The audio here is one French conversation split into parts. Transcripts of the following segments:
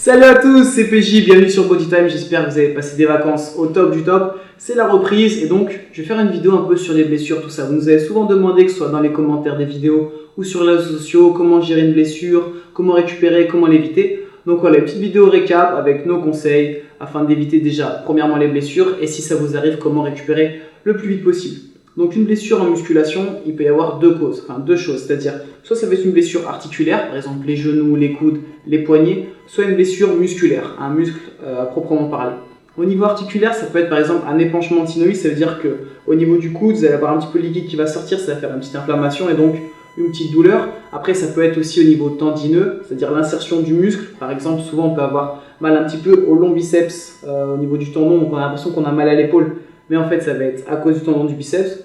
Salut à tous, c'est PJ, bienvenue sur Bodytime, j'espère que vous avez passé des vacances au top du top. C'est la reprise et donc je vais faire une vidéo un peu sur les blessures, tout ça. Vous nous avez souvent demandé, que ce soit dans les commentaires des vidéos ou sur les réseaux sociaux, comment gérer une blessure, comment récupérer, comment l'éviter. Donc voilà, une petite vidéo récap avec nos conseils afin d'éviter déjà premièrement les blessures et si ça vous arrive, comment récupérer le plus vite possible. Donc une blessure en musculation, il peut y avoir deux choses, c'est-à-dire soit ça va être une blessure articulaire, par exemple les genoux, les coudes, les poignets, soit une blessure musculaire, un muscle à proprement parler. Au niveau articulaire, ça peut être par exemple un épanchement thyroïde, ça veut dire qu'au niveau du coude, vous allez avoir un petit peu de liquide qui va sortir, ça va faire une petite inflammation et donc une petite douleur. Après, ça peut être aussi au niveau tendineux, c'est-à-dire l'insertion du muscle. Par exemple, souvent on peut avoir mal un petit peu au long biceps, au niveau du tendon, donc on a l'impression qu'on a mal à l'épaule, mais en fait ça va être à cause du tendon du biceps.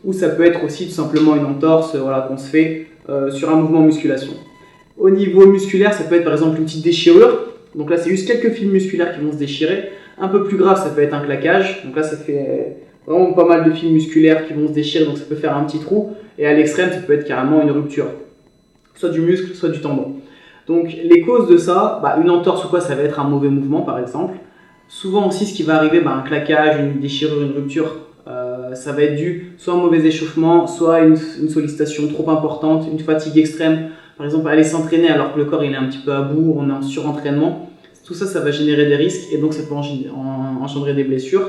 Ou ça peut être aussi tout simplement une entorse qu'on se fait sur un mouvement musculation. Au niveau musculaire, ça peut être par exemple une petite déchirure. Donc là, c'est juste quelques fibres musculaires qui vont se déchirer. Un peu plus grave, ça peut être un claquage. Donc là, ça fait vraiment pas mal de fibres musculaires qui vont se déchirer, donc ça peut faire un petit trou. Et à l'extrême, ça peut être carrément une rupture, soit du muscle, soit du tendon. Donc les causes de ça, une entorse ou quoi, ça va être un mauvais mouvement par exemple. Souvent aussi, ce qui va arriver, un claquage, une déchirure, une rupture, ça va être dû soit à un mauvais échauffement, soit à une sollicitation trop importante, une fatigue extrême. Par exemple, aller s'entraîner alors que le corps il est un petit peu à bout, on est en surentraînement. Tout ça, ça va générer des risques et donc ça peut engendrer des blessures.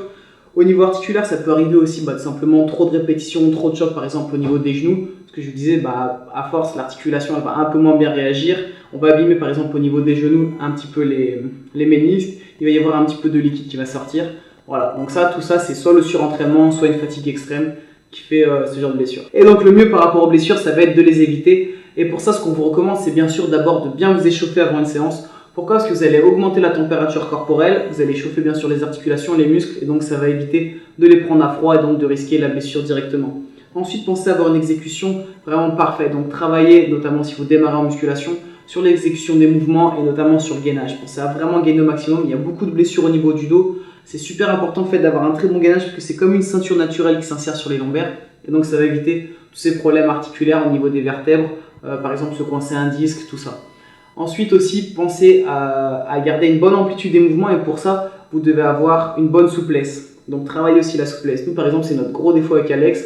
Au niveau articulaire, ça peut arriver aussi tout simplement trop de répétitions, trop de chocs, par exemple au niveau des genoux. Ce que je vous disais, à force, l'articulation elle va un peu moins bien réagir. On va abîmer par exemple au niveau des genoux un petit peu les ménisques. Il va y avoir un petit peu de liquide qui va sortir. Voilà, donc tout ça, c'est soit le surentraînement, soit une fatigue extrême qui fait ce genre de blessures. Et donc le mieux par rapport aux blessures, ça va être de les éviter. Et pour ça, ce qu'on vous recommande, c'est bien sûr d'abord de bien vous échauffer avant une séance. Pourquoi ? Parce que vous allez augmenter la température corporelle, vous allez chauffer bien sûr les articulations, les muscles, et donc ça va éviter de les prendre à froid et donc de risquer la blessure directement. Ensuite, pensez à avoir une exécution vraiment parfaite. Donc travaillez, notamment si vous démarrez en musculation, sur l'exécution des mouvements et notamment sur le gainage. Pensez à vraiment gainer au maximum. Il y a beaucoup de blessures au niveau du dos. C'est super important le fait d'avoir un très bon gainage parce que c'est comme une ceinture naturelle qui s'insère sur les lombaires et donc ça va éviter tous ces problèmes articulaires au niveau des vertèbres, par exemple se coincer un disque, tout ça. Ensuite aussi, pensez à garder une bonne amplitude des mouvements et pour ça, vous devez avoir une bonne souplesse. Donc travaillez aussi la souplesse. Nous par exemple, c'est notre gros défaut avec Alex.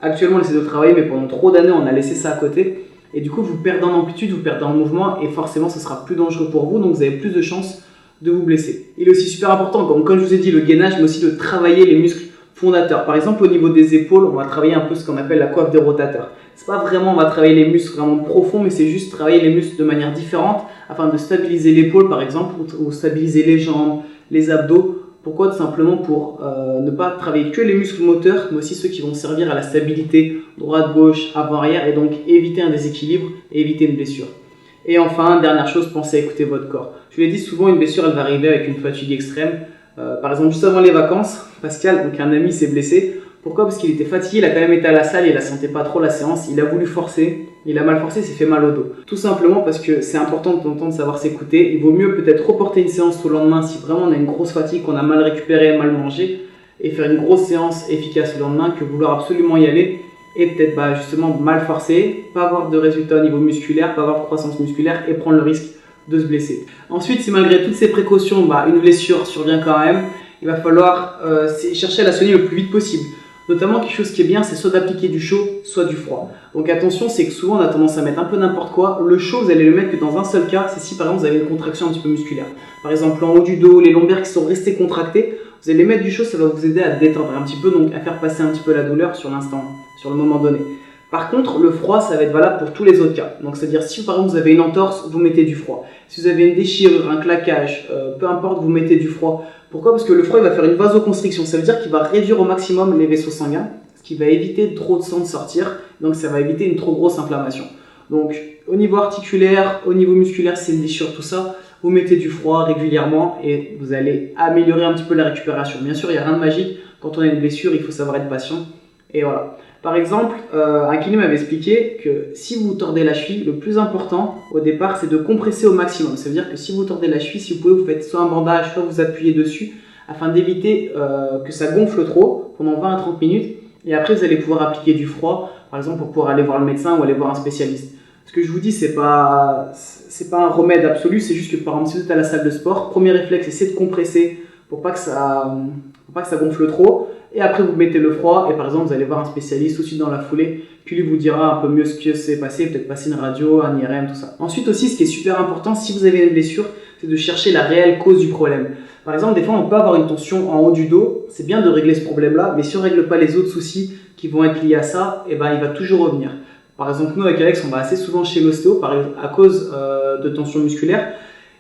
Actuellement, on essaie de travailler mais pendant trop d'années, on a laissé ça à côté et du coup, vous perdez en amplitude, vous perdez en mouvement et forcément, ça sera plus dangereux pour vous donc vous avez plus de chances de vous blesser. Il est aussi super important, comme je vous ai dit, le gainage, mais aussi de travailler les muscles fondateurs. Par exemple, au niveau des épaules, on va travailler un peu ce qu'on appelle la coiffe des rotateurs. C'est pas vraiment, on va travailler les muscles vraiment profonds, mais c'est juste travailler les muscles de manière différente afin de stabiliser l'épaule, par exemple, ou stabiliser les jambes, les abdos. Pourquoi ? Tout simplement pour ne pas travailler que les muscles moteurs, mais aussi ceux qui vont servir à la stabilité, droite, gauche, avant, arrière, et donc éviter un déséquilibre et éviter une blessure. Et enfin, dernière chose, pensez à écouter votre corps. Je vous l'ai dit, souvent une blessure, elle va arriver avec une fatigue extrême. Par exemple, juste avant les vacances, Pascal, donc un ami, s'est blessé. Pourquoi ? Parce qu'il était fatigué, il a quand même été à la salle, il ne sentait pas trop la séance, il a voulu forcer, il a mal forcé, il s'est fait mal au dos. Tout simplement parce que c'est important de temps en temps de savoir s'écouter. Il vaut mieux peut-être reporter une séance au lendemain si vraiment on a une grosse fatigue, qu'on a mal récupéré, mal mangé, et faire une grosse séance efficace le lendemain que vouloir absolument y aller. Et peut-être justement mal forcer, pas avoir de résultats au niveau musculaire, pas avoir de croissance musculaire et prendre le risque de se blesser. Ensuite, si malgré toutes ces précautions, une blessure survient quand même, il va falloir chercher à la soigner le plus vite possible. Notamment, quelque chose qui est bien, c'est soit d'appliquer du chaud, soit du froid. Donc attention, c'est que souvent on a tendance à mettre un peu n'importe quoi. Le chaud, vous allez le mettre que dans un seul cas, c'est si par exemple vous avez une contraction un petit peu musculaire. Par exemple, en haut du dos, les lombaires qui sont restés contractés, vous allez mettre du chaud, ça va vous aider à détendre un petit peu, donc à faire passer un petit peu la douleur sur l'instant, sur le moment donné. Par contre, le froid, ça va être valable pour tous les autres cas. Donc, c'est-à-dire, si par exemple vous avez une entorse, vous mettez du froid. Si vous avez une déchirure, un claquage, peu importe, vous mettez du froid. Pourquoi ? Parce que le froid, il va faire une vasoconstriction. Ça veut dire qu'il va réduire au maximum les vaisseaux sanguins, ce qui va éviter trop de sang de sortir. Donc, ça va éviter une trop grosse inflammation. Donc, au niveau articulaire, au niveau musculaire, c'est une déchirure, tout ça. Vous mettez du froid régulièrement et vous allez améliorer un petit peu la récupération. Bien sûr, il n'y a rien de magique. Quand on a une blessure, il faut savoir être patient. Et voilà. Par exemple, un kiné m'avait expliqué que si vous tordez la cheville, le plus important au départ, c'est de compresser au maximum. Ça veut dire que si vous tordez la cheville, si vous pouvez, vous faites soit un bandage, soit vous appuyez dessus afin d'éviter que ça gonfle trop pendant 20 à 30 minutes. Et après, vous allez pouvoir appliquer du froid, par exemple, pour pouvoir aller voir le médecin ou aller voir un spécialiste. Ce que je vous dis, c'est pas un remède absolu, c'est juste que par exemple, si vous êtes à la salle de sport, premier réflexe, essayez de compresser pour pas que ça gonfle trop. Et après, vous mettez le froid et par exemple, vous allez voir un spécialiste tout de suite dans la foulée qui lui vous dira un peu mieux ce qui s'est passé, peut-être passer une radio, un IRM, tout ça. Ensuite aussi, ce qui est super important, si vous avez une blessure, c'est de chercher la réelle cause du problème. Par exemple, des fois, on peut avoir une tension en haut du dos. C'est bien de régler ce problème-là, mais si on ne règle pas les autres soucis qui vont être liés à ça, eh ben, il va toujours revenir. Par exemple, nous, avec Alex, on va assez souvent chez l'ostéo à cause de tensions musculaires.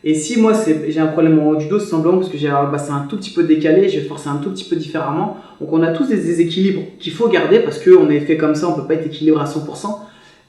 Et si moi j'ai un problème en haut du dos, c'est simplement parce que j'ai un bassin un tout petit peu décalé, j'ai forcé un tout petit peu différemment. Donc on a tous des déséquilibres qu'il faut garder parce qu'on est fait comme ça, on ne peut pas être équilibré à 100%.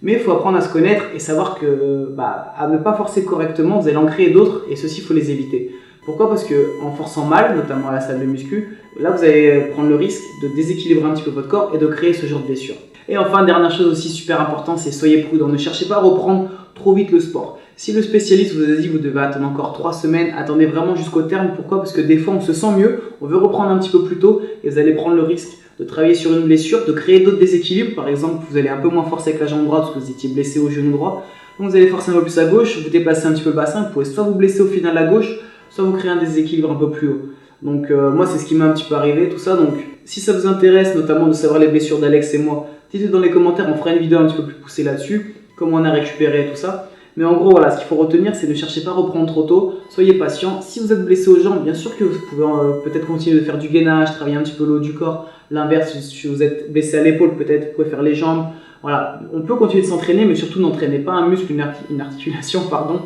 Mais il faut apprendre à se connaître et savoir que à ne pas forcer correctement, vous allez en créer d'autres et ceux-ci, il faut les éviter. Pourquoi? Parce qu'en forçant mal, notamment à la salle de muscu, là vous allez prendre le risque de déséquilibrer un petit peu votre corps et de créer ce genre de blessure. Et enfin, dernière chose aussi super importante, c'est soyez prudent. Ne cherchez pas à reprendre trop vite le sport. Si le spécialiste vous a dit que vous devez attendre encore 3 semaines, attendez vraiment jusqu'au terme. Pourquoi? Parce que des fois on se sent mieux, on veut reprendre un petit peu plus tôt et vous allez prendre le risque de travailler sur une blessure, de créer d'autres déséquilibres. Par exemple, vous allez un peu moins forcer avec la jambe droite parce que vous étiez blessé au genou droit. Donc vous allez forcer un peu plus à gauche, vous déplacez un petit peu le bassin, vous pouvez soit vous blesser au final à gauche, soit vous créez un déséquilibre un peu plus haut. Donc moi c'est ce qui m'est un petit peu arrivé, tout ça. Donc si ça vous intéresse, notamment de savoir les blessures d'Alex et moi, dites-le dans les commentaires, on fera une vidéo un petit peu plus poussée là-dessus, comment on a récupéré tout ça. Mais en gros, voilà, ce qu'il faut retenir, c'est ne cherchez pas à reprendre trop tôt, soyez patient. Si vous êtes blessé aux jambes, bien sûr que vous pouvez peut-être continuer de faire du gainage, travailler un petit peu le haut du corps. L'inverse, si vous êtes blessé à l'épaule, peut-être vous pouvez faire les jambes. Voilà, on peut continuer de s'entraîner, mais surtout n'entraînez pas un muscle, une articulation, pardon,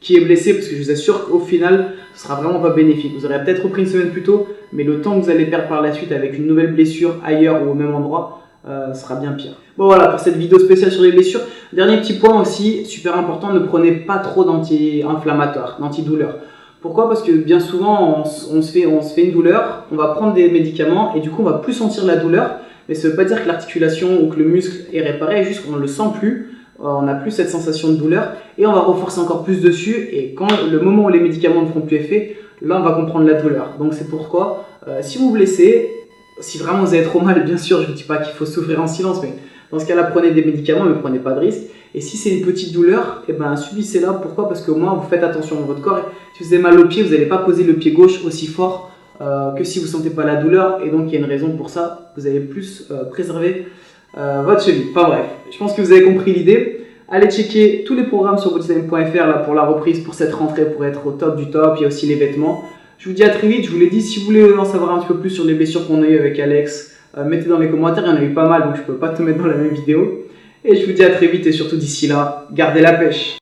qui est blessé, parce que je vous assure qu'au final, ce sera vraiment pas bénéfique. Vous aurez peut-être repris une semaine plus tôt, mais le temps que vous allez perdre par la suite avec une nouvelle blessure ailleurs ou au même endroit, sera bien pire. Bon voilà pour cette vidéo spéciale sur les blessures. Dernier petit point aussi, super important, ne prenez pas trop d'anti-inflammatoires, d'antidouleurs. Pourquoi? Parce que bien souvent on se fait une douleur, on va prendre des médicaments et du coup on va plus sentir la douleur, mais ça ne veut pas dire que l'articulation ou que le muscle est réparé, juste qu'on ne le sent plus, on n'a plus cette sensation de douleur et on va renforcer encore plus dessus et quand le moment où les médicaments ne feront plus effet, là on va comprendre la douleur. Donc c'est pourquoi si vous vous blessez, si vraiment vous avez trop mal, bien sûr, je ne vous dis pas qu'il faut souffrir en silence, mais dans ce cas-là, prenez des médicaments, mais prenez pas de risque. Et si c'est une petite douleur, eh ben, subissez-la. Pourquoi? Parce qu'au moins, vous faites attention à votre corps. Si vous avez mal au pied, vous n'allez pas poser le pied gauche aussi fort que si vous ne sentez pas la douleur. Et donc, il y a une raison pour ça. Vous allez plus préserver votre cheville. Enfin bref, je pense que vous avez compris l'idée. Allez checker tous les programmes sur bodytime.fr là pour la reprise, pour cette rentrée, pour être au top du top. Il y a aussi les vêtements. Je vous dis à très vite, je vous l'ai dit, si vous voulez en savoir un petit peu plus sur les blessures qu'on a eues avec Alex, mettez dans les commentaires, il y en a eu pas mal, donc je ne peux pas tout mettre dans la même vidéo. Et je vous dis à très vite et surtout d'ici là, gardez la pêche.